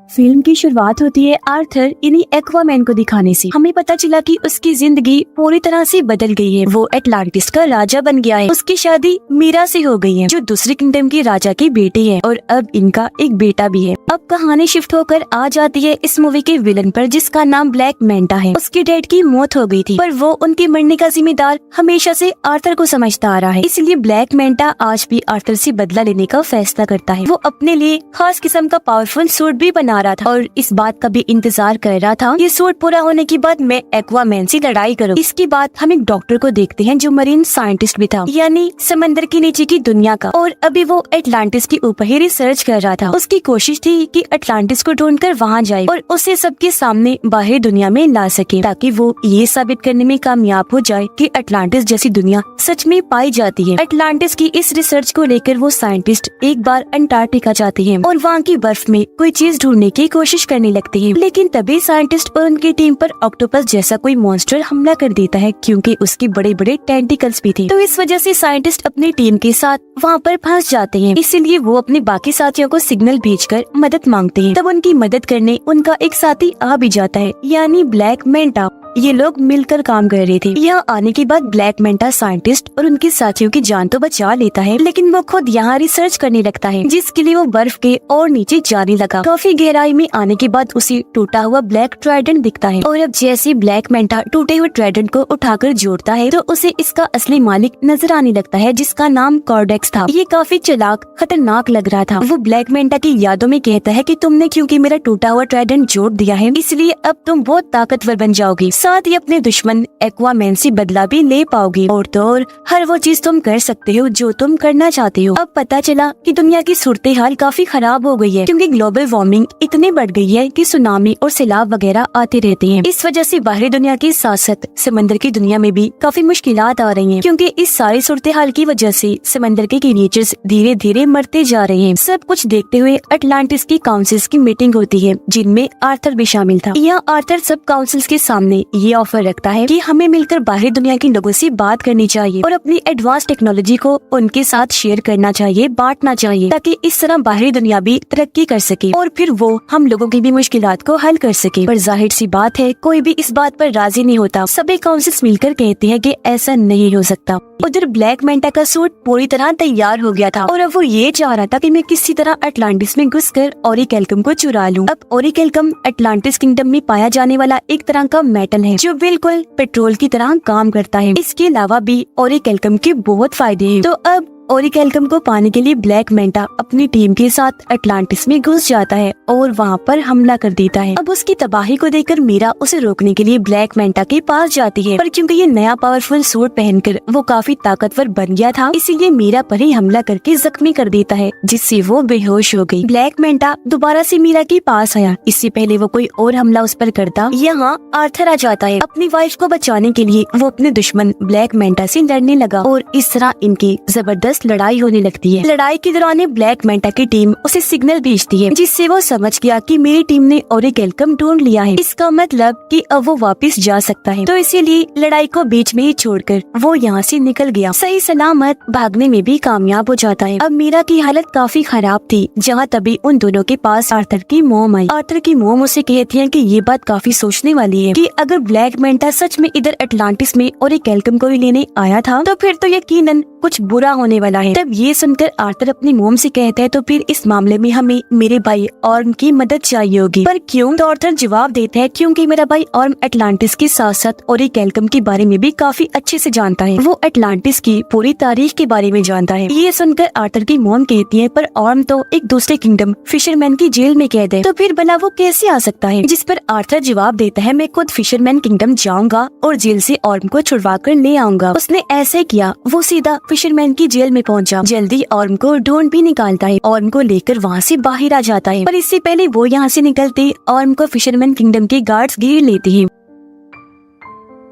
Film की शुरुआत होती है आर्थर यानी एक्वामैन को दिखाने से। हमें पता चला कि उसकी जिंदगी पूरी तरह से बदल गई है। वो एटलांटिस का राजा बन गया है। उसकी शादी मीरा से हो गई है, जो दूसरे किंगडम की राजा की बेटी है, और अब इनका एक बेटा भी है। अब कहानी शिफ्ट होकर आ जाती है इस मूवी के विलन पर, जिसका नाम ब्लैक मैंटा है। उसके डैड की मौत हो गई थी, पर वो उनके मरने का जिम्मेदार हमेशा से आर्थर को समझता आ रहा है। इसलिए ब्लैक मैंटा आज भी आर्थर से बदला लेने का फैसला करता है। वो अपने लिए खास किस्म का पावरफुल सूट भी बना रहा था और इस बात का भी इंतजार कर रहा था, ये सूट पूरा होने के बाद मैं एक्वामैन से लड़ाई करूँ। इसके बाद हम एक डॉक्टर को देखते हैं जो मरीन साइंटिस्ट भी था, यानी समंदर के नीचे की दुनिया का, और अभी वो एटलांटिस के ऊपर ही रिसर्च कर रहा था। उसकी कोशिश थी कि एटलांटिस को ढूंढकर वहाँ जाए और उसे सबके सामने बाहर दुनिया में ला सके, ताकि वो ये साबित करने में कामयाब हो जाए कि एटलांटिस जैसी दुनिया सच में पाई जाती है। एटलांटिस की इस रिसर्च को लेकर वो साइंटिस्ट एक बार अंटार्कटिका जाते हैं और वहाँ की बर्फ में कोई चीज ढूंढने की कोशिश करने लगते हैं। लेकिन तभी साइंटिस्ट और उनकी टीम पर ऑक्टोपस जैसा कोई मॉन्स्टर हमला कर देता है, क्योंकि उसके बड़े बड़े टेंटिकल्स भी थे। तो इस वजह से साइंटिस्ट अपनी टीम के साथ वहाँ पर फंस जाते हैं। इसीलिए वो अपने बाकी साथियों को सिग्नल भेजकर मदद मांगते हैं। तब उनकी मदद करने उनका एक साथी आ भी जाता है, यानी ब्लैक मैंटा। ये लोग मिलकर काम कर रहे थे। यहाँ आने के बाद ब्लैक मैंटा साइंटिस्ट और उनके साथियों की जान तो बचा लेता है, लेकिन वो खुद यहाँ रिसर्च करने लगता है, जिसके लिए वो बर्फ के और नीचे जाने लगा। काफी गहराई में आने के बाद उसे टूटा हुआ ब्लैक ट्राइडेंट दिखता है, और अब जैसे ब्लैक मैंटा टूटे हुए ट्राइडेंट को उठाकर जोड़ता है तो उसे इसका असली मालिक नजर आने लगता है, जिसका नाम कॉर्डेक्स था। ये काफी चालाक खतरनाक लग रहा था। वो ब्लैक मैंटा की यादों में कहता है कि तुमने क्योंकि मेरा टूटा हुआ ट्राइडेंट जोड़ दिया है, इसलिए अब तुम बहुत ताकतवर बन जाओगी, साथ ही अपने दुश्मन एक्वामैन से बदला भी ले पाओगी, और तो और हर वो चीज तुम कर सकते हो जो तुम करना चाहते हो। अब पता चला कि दुनिया की सूरत हाल काफी खराब हो गई है, क्योंकि ग्लोबल वार्मिंग इतनी बढ़ गई है कि सुनामी और सैलाब वगैरह आते रहते हैं। इस वजह से बाहरी दुनिया के साथ साथ समंदर की दुनिया में भी काफी मुश्किलात आ रही हैं, क्योंकि इस सारी सूरत हाल की वजह से समंदर के क्रिएचर्स धीरे धीरे मरते जा रहे हैं। सब कुछ देखते हुए अटलांटिस की काउंसिल्स की मीटिंग होती है, जिनमें आर्थर भी शामिल था। यहाँ आर्थर सब काउंसिल्स के सामने ये ऑफर रखता है कि हमें मिलकर बाहरी दुनिया के लोगों से बात करनी चाहिए और अपनी एडवांस टेक्नोलॉजी को उनके साथ शेयर करना चाहिए, बांटना चाहिए, ताकि इस तरह बाहरी दुनिया भी तरक्की कर सके और फिर वो हम लोगों की भी मुश्किलात को हल कर सके। पर जाहिर सी बात है, कोई भी इस बात पर राजी नहीं होता। सभी काउंसिल्स मिलकर कहते हैं कि ऐसा नहीं हो सकता। उधर ब्लैक मैंटा का सूट पूरी तरह तैयार हो गया था और अब वो ये चाह रहा था कि मैं किसी तरह अटलांटिस में घुसकर ओरिकेल्कम को चुरा लूं। अब ओरिकेल्कम अटलांटिस किंगडम में पाया जाने वाला एक तरह का मेटल है, जो बिल्कुल पेट्रोल की तरह काम करता है। इसके अलावा भी ओरिकेल्कम के बहुत फायदे हैं। तो अब ओरिकेल्कम को पाने के लिए ब्लैक मैंटा अपनी टीम के साथ अटलांटिस में घुस जाता है और वहाँ पर हमला कर देता है। अब उसकी तबाही को देखकर मीरा उसे रोकने के लिए ब्लैक मैंटा के पास जाती है, पर क्योंकि ये नया पावरफुल सूट पहनकर वो काफी ताकतवर बन गया था, इसीलिए मीरा पर ही हमला करके जख्मी कर देता है, जिससे वो बेहोश हो गई। ब्लैक मैंटा दोबारा से मीरा के पास आया। इससे पहले वो कोई और हमला उस पर करता, यहाँ आर्थर आ जाता है। अपनी वाइफ को बचाने के लिए वो अपने दुश्मन ब्लैक मैंटा से लड़ने लगा और इस तरह इनकी जबरदस्त लड़ाई होने लगती है। लड़ाई के दौरान ब्लैक मैंटा की टीम उसे सिग्नल भेजती है, जिससे वो समझ गया कि मेरी टीम ने ओरिकेल्कम ढूंढ लिया है। इसका मतलब कि अब वो वापस जा सकता है। तो इसीलिए लड़ाई को बीच में ही छोड़कर वो यहाँ से निकल गया। सही सलामत भागने में भी कामयाब हो जाता है। अब मीरा की हालत काफी खराब थी, जहाँ तभी उन दोनों के पास आर्थर की मोम आई। आर्थर की मोम उसे कहती है कि ये बात काफी सोचने वाली है कि अगर ब्लैक मैंटा सच में इधर अटलांटिस में ओरिकेल्कम को ही लेने आया था, तो फिर तो यकीनन कुछ बुरा होने वाला है। तब ये सुनकर आर्थर अपनी मोम से कहता है, तो फिर इस मामले में हमें मेरे भाई ऑर्म की मदद चाहिए होगी। पर क्यों? तो आर्थर जवाब देता है, क्योंकि मेरा भाई ऑर्म अटलांटिस के साथ साथ ओरिकेल्कम के बारे में भी काफी अच्छे से जानता है। वो अटलांटिस की पूरी तारीख के बारे में जानता है। ये सुनकर आर्थर की मोम कहती है, पर ऑर्म तो एक दूसरे किंगडम फिशरमैन की जेल में कैद है, तो फिर भला वो कैसे आ सकता है? जिस पर आर्थर जवाब देता है, मैं खुद फिशरमैन किंगडम जाऊंगा और जेल से ऑर्म को छुड़वा कर ले आऊंगा। उसने ऐसे किया, वो सीधा फिशरमैन की जेल में पहुंचा। जल्दी ऑर्म को ढूंढ भी निकालता है, ऑर्म को लेकर वहाँ से बाहर आ जाता है। पर इससे पहले वो यहाँ से निकलते ऑर्म को फिशरमैन किंगडम के गार्ड्स घेर लेते हैं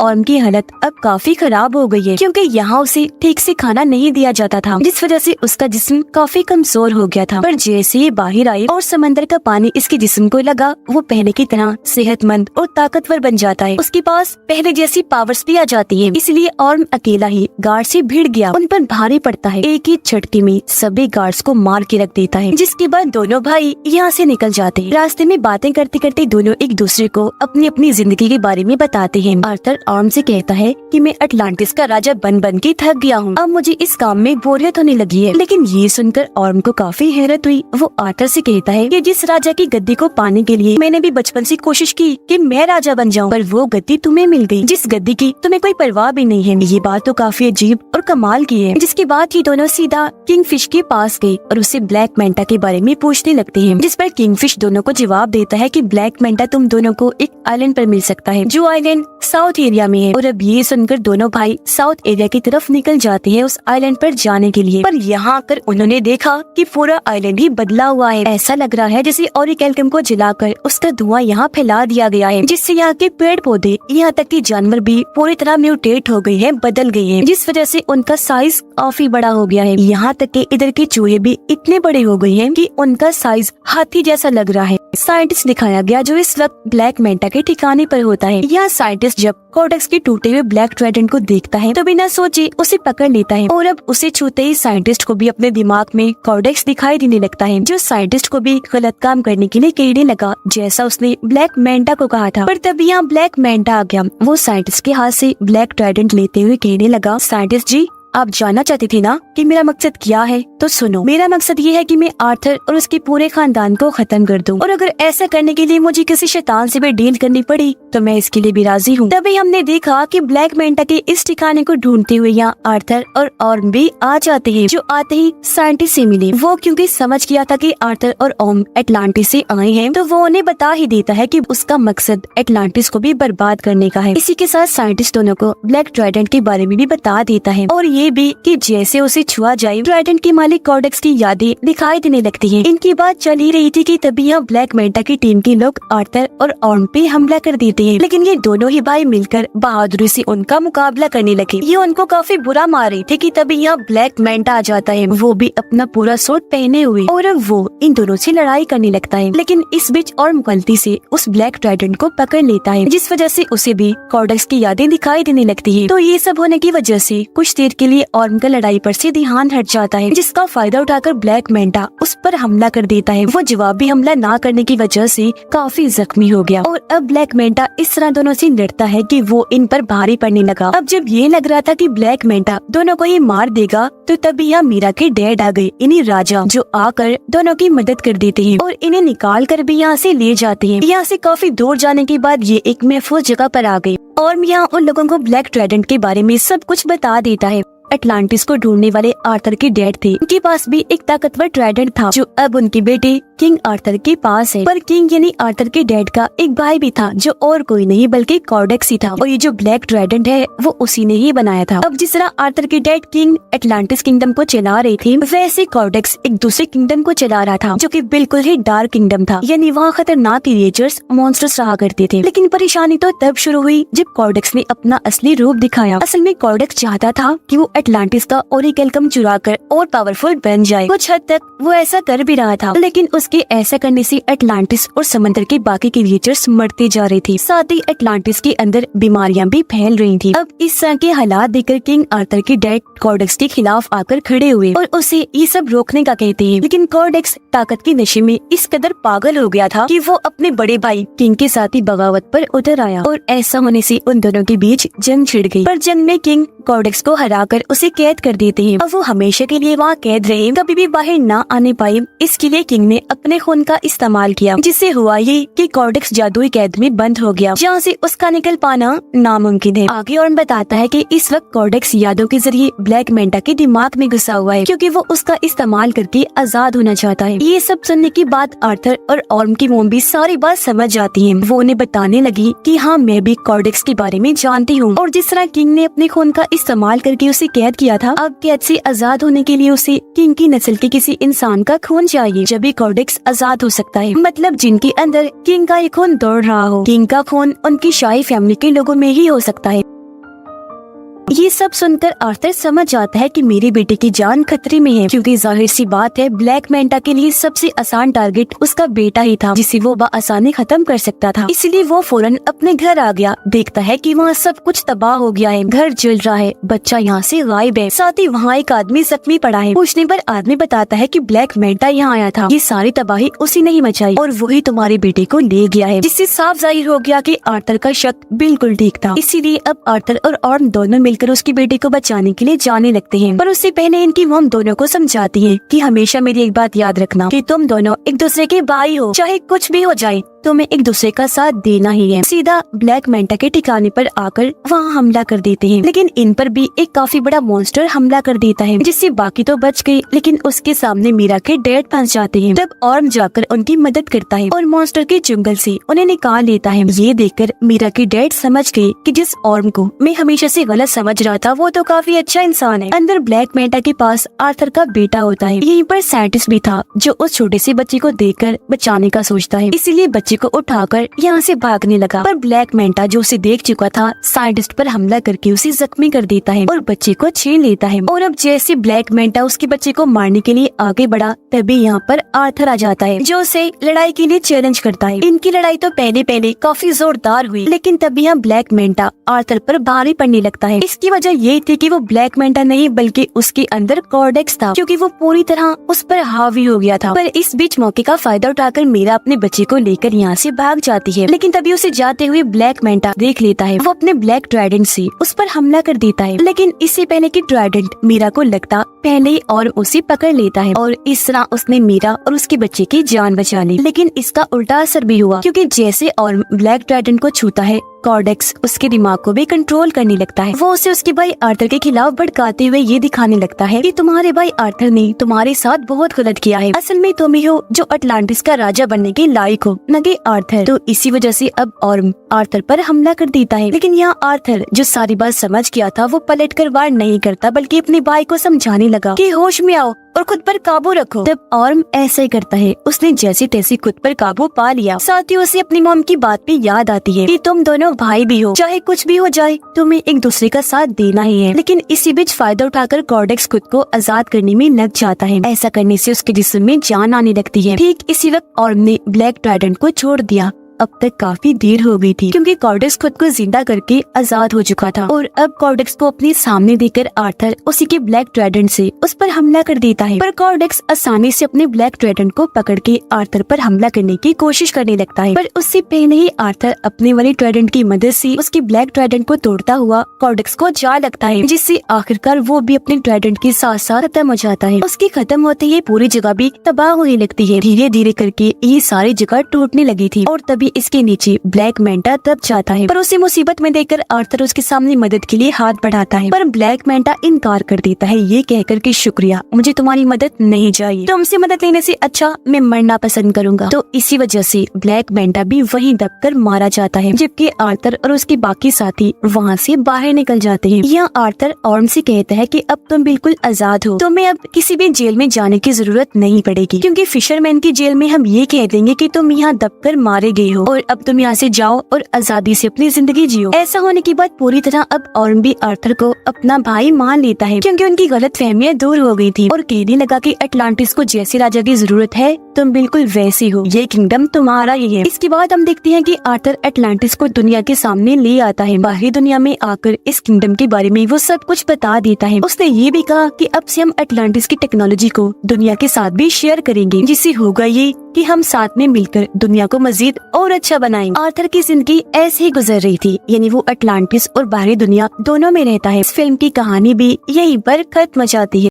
ऑर्म की हालत अब काफी खराब हो गई है, क्योंकि यहाँ उसे ठीक से खाना नहीं दिया जाता था, जिस वजह से उसका जिस्म काफी कमजोर हो गया था। पर जैसे ये बाहर आई और समंदर का पानी इसके जिस्म को लगा, वो पहले की तरह सेहतमंद और ताकतवर बन जाता है। उसके पास पहले जैसी पावर्स भी आ जाती है। इसलिए ऑर्म अकेला ही गार्ड से भिड़ गया, उन पर भारी पड़ता है। एक ही झटके में सभी गार्ड्स को मार के रख देता है, जिसके बाद दोनों भाई यहाँ से निकल जाते हैं। रास्ते में बातें करते करते दोनों एक दूसरे को अपनी अपनी जिंदगी के बारे में बताते हैं। आर्थर ऑर्म से कहता है कि मैं अटलांटिस का राजा बन बन के थक गया हूँ, अब मुझे इस काम में बोरियत होने लगी है। लेकिन ये सुनकर ऑर्म को काफी हैरत हुई। वो आर्थर से कहता है कि जिस राजा की गद्दी को पाने के लिए मैंने भी बचपन से कोशिश की कि मैं राजा बन जाऊँ, पर वो गद्दी तुम्हें मिल गई, जिस गद्दी की तुम्हें कोई परवाह भी नहीं है। ये बात तो काफी अजीब और कमाल की है। जिसके बाद ये दोनों सीधा किंगफिश के पास गए और उससे ब्लैक मेंटा के बारे में पूछने लगते हैं, जिस पर किंगफिश दोनों को जवाब देता है कि ब्लैक मेंटा तुम दोनों को एक आइलैंड पर मिल सकता है, जो आइलैंड साउथ एरिया में है। और अब ये सुनकर दोनों भाई साउथ एरिया की तरफ निकल जाते हैं उस आइलैंड पर जाने के लिए। पर यहाँ आकर उन्होंने देखा कि पूरा आइलैंड ही बदला हुआ है। ऐसा लग रहा है जैसे ऑरिकेल्कम को जलाकर उसका धुआं यहाँ फैला दिया गया है, जिससे यहाँ के पेड़ पौधे यहाँ तक कि जानवर भी पूरी तरह म्यूटेट हो गए हैं, बदल गए हैं, जिस वजह से उनका साइज काफी बड़ा हो गया है। यहाँ तक कि इधर के चूहे भी इतने बड़े हो गए हैं कि उनका साइज हाथी जैसा लग रहा है। साइंटिस्ट दिखाया गया जो इस वक्त ब्लैक मेंटा के ठिकाने पर होता है। यह साइंटिस्ट जब कोडेक्स के टूटे हुए ब्लैक ट्राइडेंट को देखता है तो बिना सोचे उसे पकड़ लेता है, और अब उसे छूते ही साइंटिस्ट को भी अपने दिमाग में कोडेक्स दिखाई देने लगता है, जो साइंटिस्ट को भी गलत काम करने के लिए कहने लगा, जैसा उसने ब्लैक मेंटा को कहा था। पर तब यहाँ ब्लैक मेंटा आ गया। वो साइंटिस्ट के हाथ से ब्लैक ट्राइडेंट लेते हुए कहने लगा, साइंटिस्ट जी, आप जानना चाहती थी ना कि मेरा मकसद क्या है, तो सुनो। मेरा मकसद ये है कि मैं आर्थर और उसके पूरे खानदान को खत्म कर दूं, और अगर ऐसा करने के लिए मुझे किसी शैतान से भी डील करनी पड़ी तो मैं इसके लिए भी राजी हूँ। तभी हमने देखा कि ब्लैक मेंटा के इस ठिकाने को ढूंढते हुए यहाँ आर्थर और ऑर्म भी आ जाते हैं, जो आते ही साइंटिस्ट से मिले। वो क्योंकि समझ गया था कि आर्थर और ऑर्म एटलांटिस से आए हैं, तो वो उन्हें बता ही देता है कि उसका मकसद एटलांटिस को भी बर्बाद करने का है। इसी के साथ साइंटिस्ट दोनों को ब्लैक ट्राइडेंट के बारे में भी बता देता है, और ये भी कि जैसे उसे छुआ जाए ट्राइडेंट के मालिक कोडेक्स की यादें दिखाई देने लगती हैं। इनकी बात चल ही रही थी कि तभी यहाँ ब्लैक मेंटा की टीम के लोग आर्थर और ऑर्म पे हमला कर देते हैं। लेकिन ये दोनों ही भाई मिलकर बहादुरी से उनका मुकाबला करने लगे। ये उनको काफी बुरा मार रही थे कि तभी यहाँ ब्लैक मेंटा आ जाता है, वो भी अपना पूरा सूट पहने हुए, और अब वो इन दोनों से लड़ाई करने लगता है। लेकिन इस बीच ऑर्म गलती से उस ब्लैक ट्राइडेंट को पकड़ लेता है, जिस वजह से उसे भी कोडेक्स की यादें दिखाई देने लगती है। तो ये सब होने की वजह से कुछ देर के लिए ऑर्म का लड़ाई पर से ध्यान हट जाता है, जिसका फायदा उठाकर ब्लैक मेंटा उस पर हमला कर देता है। वो जवाबी हमला ना करने की वजह से काफी जख्मी हो गया, और अब ब्लैक मेंटा इस तरह दोनों से लड़ता है कि वो इन पर भारी पड़ने लगा। अब जब ये लग रहा था कि ब्लैक मेंटा दोनों को ही मार देगा, तो तभी यहाँ मीरा के डैड आ गए, इन्हीं राजा, जो आकर दोनों की मदद कर देते हैं और इन्हें निकाल कर भी यहाँ से ले जाते हैं। यहाँ से काफी दूर जाने के बाद ये एक महफूज जगह पर आ गए, और यहाँ उन लोगों को ब्लैक ट्राइडेंट के बारे में सब कुछ बता देता है। अटलांटिस को ढूंढने वाले आर्थर के डैड थे, उनके पास भी एक ताकतवर ट्राइडेंट था, जो अब उनके बेटे किंग आर्थर के पास है। पर किंग यानी आर्थर के डैड का एक भाई भी था, जो और कोई नहीं बल्कि कोडेक्स ही था, और ये जो ब्लैक ट्राइडेंट है वो उसी ने ही बनाया था। अब जिस तरह आर्थर के डैड किंग अटलांटिस किंगडम को चला रहे थे, वैसे कोडेक्स एक दूसरे किंगडम को चला रहा था, जो कि बिल्कुल ही डार्क किंगडम था, यानी वहाँ खतरनाक क्रिएचर्स, मॉन्स्टर्स रहा करते थे। लेकिन परेशानी तो तब शुरू हुई जब कोडेक्स ने अपना असली रूप दिखाया। असल में कोडेक्स चाहता था कि वो अटलांटिस का ओरिकेल्कम चुराकर और पावरफुल बन जाए। कुछ हद तक वो ऐसा कर भी रहा था, लेकिन उसके ऐसा करने से अटलांटिस और समंदर के बाकी क्रिएचर्स मरते जा रहे थे। साथ ही अटलांटिस के अंदर बीमारियां भी फैल रही थी। अब इस तरह के हालात देखकर किंग आर्थर के डैड कोडेक्स के खिलाफ आकर खड़े हुए और उसे ये सब रोकने का कहते हैं। लेकिन कोडेक्स ताकत के नशे में इस कदर पागल हो गया था कि वो अपने बड़े भाई किंग के साथ ही बगावत पर उतर आया, और ऐसा होने से उन दोनों के बीच जंग छिड़ गई। पर जंग में किंग कोडेक्स को हराकर उसे कैद कर देते हैं। अब वो हमेशा के लिए वहाँ कैद रहे, कभी भी बाहर ना आने पाए। इसके लिए किंग ने अपने खून का इस्तेमाल किया, जिससे हुआ ये कि कोडेक्स जादुई कैद में बंद हो गया, जहाँ से उसका निकल पाना नामुमकिन है। आगे और बताता है कि इस वक्त कोडेक्स यादों के जरिए ब्लैक मेंटा के दिमाग में घुसा हुआ है, क्योंकि वो उसका इस्तेमाल करके आजाद होना चाहता है। ये सब सुनने की बात आर्थर और ऑर्म की मोम भी सारी बात समझ जाती है। वो उन्हें बताने लगी कि हाँ, मैं भी कोडेक्स के बारे में जानती हूँ, और जिस तरह किंग ने अपने खून का इस्तेमाल करके उसे कैद किया था, अब कैद से आजाद होने के लिए उसे किंग की नस्ल के किसी इंसान का खून चाहिए, जब भी कोडेक्स आजाद हो सकता है। मतलब जिनके अंदर किंग का ये खून दौड़ रहा हो। किंग का खून उनकी शाही फैमिली के लोगों में ही हो सकता है। ये सब सुनकर आर्थर समझ जाता है कि मेरे बेटे की जान खतरे में है, क्योंकि जाहिर सी बात है ब्लैक मैंटा के लिए सबसे आसान टारगेट उसका बेटा ही था, जिसे वो आसानी खत्म कर सकता था। इसलिए वो फौरन अपने घर आ गया। देखता है कि वहाँ सब कुछ तबाह हो गया है, घर जल रहा है, बच्चा यहाँ से गायब है, साथ ही वहाँ एक आदमी जख्मी पड़ा है। पूछने पर आदमी बताता है कि ब्लैक मैंटा यहाँ आया था, ये सारी तबाही उसी ने ही मचाई और वही तुम्हारे बेटे को ले गया है, जिससे साफ जाहिर हो गया कि आर्थर का शक बिल्कुल ठीक था। इसीलिए अब आर्थर और ऑर्म दोनों मिलकर उसके बेटे को बचाने के लिए जाने लगते हैं। पर उससे पहले इनकी मॉम दोनों को समझाती है कि हमेशा मेरी एक बात याद रखना कि तुम दोनों एक दूसरे के भाई हो, चाहे कुछ भी हो जाए तुम्हें एक दूसरे का साथ देना ही है। सीधा ब्लैक मैंटा के ठिकाने पर आकर वहाँ हमला कर देते हैं, लेकिन इन पर भी एक काफी बड़ा मॉन्स्टर हमला कर देता है, जिससे बाकी तो बच गए, लेकिन उसके सामने मीरा के डैड फंस जाते हैं। तब ऑर्म जाकर उनकी मदद करता है और मॉन्स्टर के जंगल से उन्हें निकाल लेता है। ये देखकर मीरा के डैड समझ गए कि जिस ऑर्म को मैं हमेशा से गलत समझ रहा था वो तो काफी अच्छा इंसान है। अंदर ब्लैक मैंटा के पास आर्थर का बेटा होता है। यहीं पर साइंटिस्ट भी था जो उस छोटे से बच्चे को देखकर बचाने का सोचता है, इसीलिए बच्चे को उठाकर यहाँ से भागने लगा। पर ब्लैक मैंटा जो उसे देख चुका था साइंटिस्ट पर हमला करके उसे जख्मी कर देता है और बच्चे को छीन लेता है। और अब जैसे ब्लैक मैंटा उसके बच्चे को मारने के लिए आगे बढ़ा, तभी यहाँ पर आर्थर आ जाता है जो उसे लड़ाई के लिए चैलेंज करता है। इनकी लड़ाई तो पहले काफी जोरदार हुई, लेकिन तभी यहाँ ब्लैक मैंटा आर्थर पर भारी पड़ने लगता है। इसकी वजह ये थी कि वो ब्लैक मैंटा नहीं बल्कि उसके अंदर कॉर्डेक्स था, क्योंकि वो पूरी तरह उस पर हावी हो गया था। पर इस बीच मौके का फायदा उठाकर मीरा अपने बच्चे को लेकर यहाँ से भाग जाती है, लेकिन तभी उसे जाते हुए ब्लैक मैंटा देख लेता है। वो अपने ब्लैक ट्राइडेंट से उस पर हमला कर देता है, लेकिन इससे पहले कि ट्राइडेंट मीरा को लगता पहले ही और उसे पकड़ लेता है और इस तरह उसने मीरा और उसके बच्चे की जान बचा ली। लेकिन इसका उल्टा असर भी हुआ, क्योंकि जैसे और ब्लैक ट्राइडेंट को छूता है कॉर्डेक्स उसके दिमाग को भी कंट्रोल करने लगता है। वो उसे उसके भाई आर्थर के खिलाफ भड़काते हुए ये दिखाने लगता है कि तुम्हारे भाई आर्थर ने तुम्हारे साथ बहुत गलत किया है, असल में तुम ही हो जो अटलांटिस का राजा बनने के लायक हो, न कि आर्थर। तो इसी वजह से अब ऑर्म आर्थर पर हमला कर देता है। लेकिन यहाँ आर्थर जो सारी बात समझ गया था वो पलट कर वार नहीं करता, बल्कि अपने भाई को समझाने लगा कि होश में आओ और खुद पर काबू रखो। तब ऑर्म ऐसा ही करता है, उसने जैसे तैसे खुद पर काबू पा लिया। साथ ही उसे अपनी मॉम की बात भी याद आती है कि तुम दोनों भाई भी हो, चाहे कुछ भी हो जाए तुम्हें एक दूसरे का साथ देना ही है। लेकिन इसी बीच फायदा उठाकर कॉर्डेक्स खुद को आजाद करने में लग जाता है। ऐसा करने से उसके जिस्म में जान आने लगती है। ठीक इसी वक्त ऑर्म ने ब्लैक ट्राइडेंट को छोड़ दिया। अब तक काफी देर हो गई थी, क्योंकि कॉर्डेक्स खुद को जिंदा करके आजाद हो चुका था। और अब कॉर्डेक्स को अपने सामने देखकर आर्थर उसी के ब्लैक ट्राइडेंट से उस पर हमला कर देता है। पर कॉर्डेक्स आसानी से अपने ब्लैक ट्राइडेंट को पकड़ के आर्थर पर हमला करने की कोशिश करने लगता है। पर उससे पहले ही आर्थर अपने वाले ट्राइडेंट की मदद से उसके ब्लैक ट्राइडेंट को तोड़ता हुआ कॉर्डेक्स को जा लगता है, जिससे आखिरकार वो भी अपने ट्राइडेंट के साथ साथ खत्म हो जाता है। उसके खत्म होते ही पूरी जगह भी तबाह होने लगती है। धीरे धीरे करके ये सारी जगह टूटने लगी थी और तभी इसके नीचे ब्लैक मैंटा दब जाता है। पर उसे मुसीबत में देखकर आर्थर उसके सामने मदद के लिए हाथ बढ़ाता है, पर ब्लैक मैंटा इनकार कर देता है, ये कहकर कि शुक्रिया, मुझे तुम्हारी मदद नहीं चाहिए, तुमसे मदद लेने से अच्छा मैं मरना पसंद करूंगा। तो इसी वजह से ब्लैक मैंटा भी वहीं दबकर मारा जाता है, जबकि आर्थर और उसके बाकी साथी वहाँ से बाहर निकल जाते हैं। यहाँ आर्थर ऑर्म से कहता है कि अब तुम बिल्कुल आजाद हो, तुम्हें अब किसी भी जेल में जाने की जरूरत नहीं पड़ेगी, क्योंकि फिशरमैन की जेल में हम ये कह देंगे कि तुम यहाँ दबकर मारे गए हो और अब तुम यहाँ से जाओ और आजादी से अपनी जिंदगी जियो। ऐसा होने के बाद पूरी तरह अब ऑर्म भी आर्थर को अपना भाई मान लेता है, क्योंकि उनकी गलतफहमियां दूर हो गई थी और कहने लगा कि अटलांटिस को जैसे राजा की जरूरत है तुम बिल्कुल वैसे हो, ये किंगडम तुम्हारा ही है। इसके बाद हम देखते हैं कि आर्थर अटलांटिस को दुनिया के सामने ले आता है। बाहरी दुनिया में आकर इस किंगडम के बारे में वो सब कुछ बता देता है। उसने ये भी कहा कि अब से हम अटलांटिस की टेक्नोलॉजी को दुनिया के साथ भी शेयर करेंगे, जिससे होगा ये कि हम साथ में मिलकर दुनिया को मजीद और अच्छा बनाएंगे। आर्थर की जिंदगी ऐसे ही गुजर रही थी, यानी वो अटलांटिस और बाहरी दुनिया दोनों में रहता है। इस फिल्म की कहानी भी यहीं पर खत्म हो जाती है।